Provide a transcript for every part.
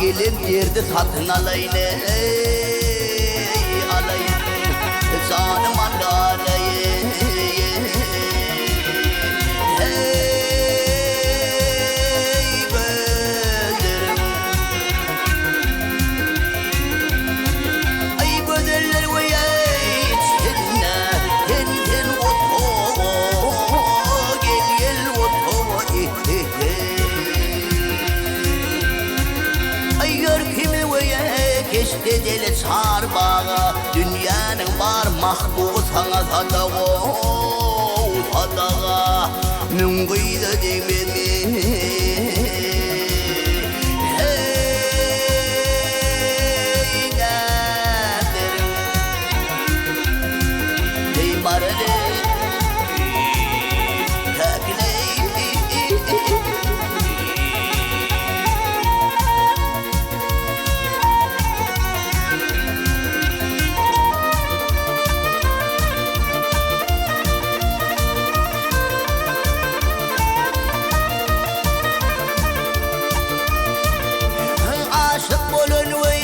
gelin derdi satın alayım alayım canım alayım hey gözlerim ay gözler ve içinde kendin oto gel oto ay gör kimi ve geçti deli çağır bağa dünyanın var mahbubu sana sadağa müngüydü dememi hey nerderim hey marele kakley aşık olun ve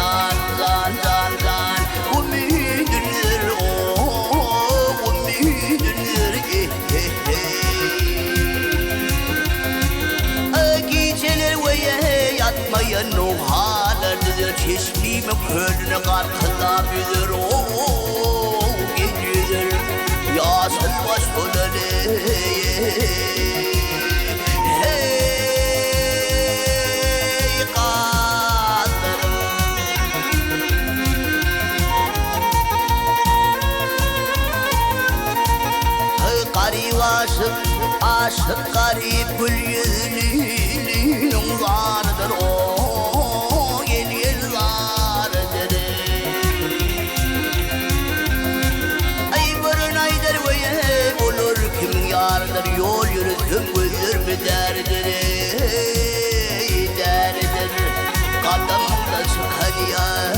canından can umidindir o umidindir geceler ve yatmayan o halardır çeşmime körüne katılabilir o geceler yasın baş olanı hey kaldırım garip aşık garip gül yüzlünün zarıdır o gel zarıdır ay burun aydır ve olur kim yardır yol yürütüm gözür mü derdir derdir kadımda çıkan yar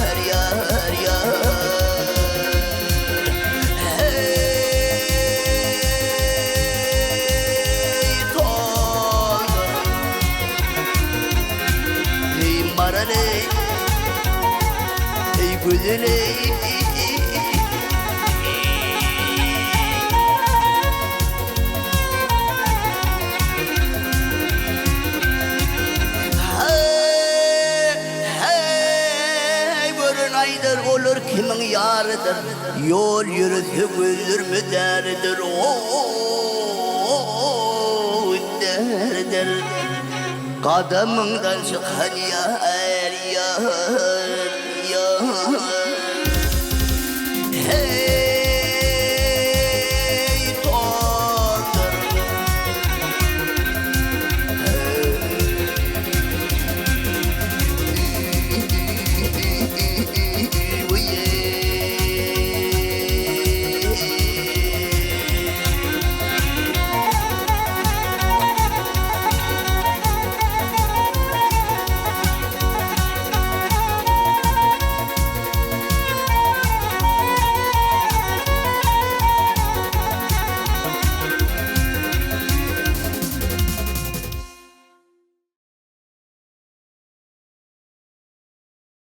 marale ey güzele hey burun aydır olur kimin yarıdır yol yürütü güldür mü derdir o derdir kadımından çıkan yar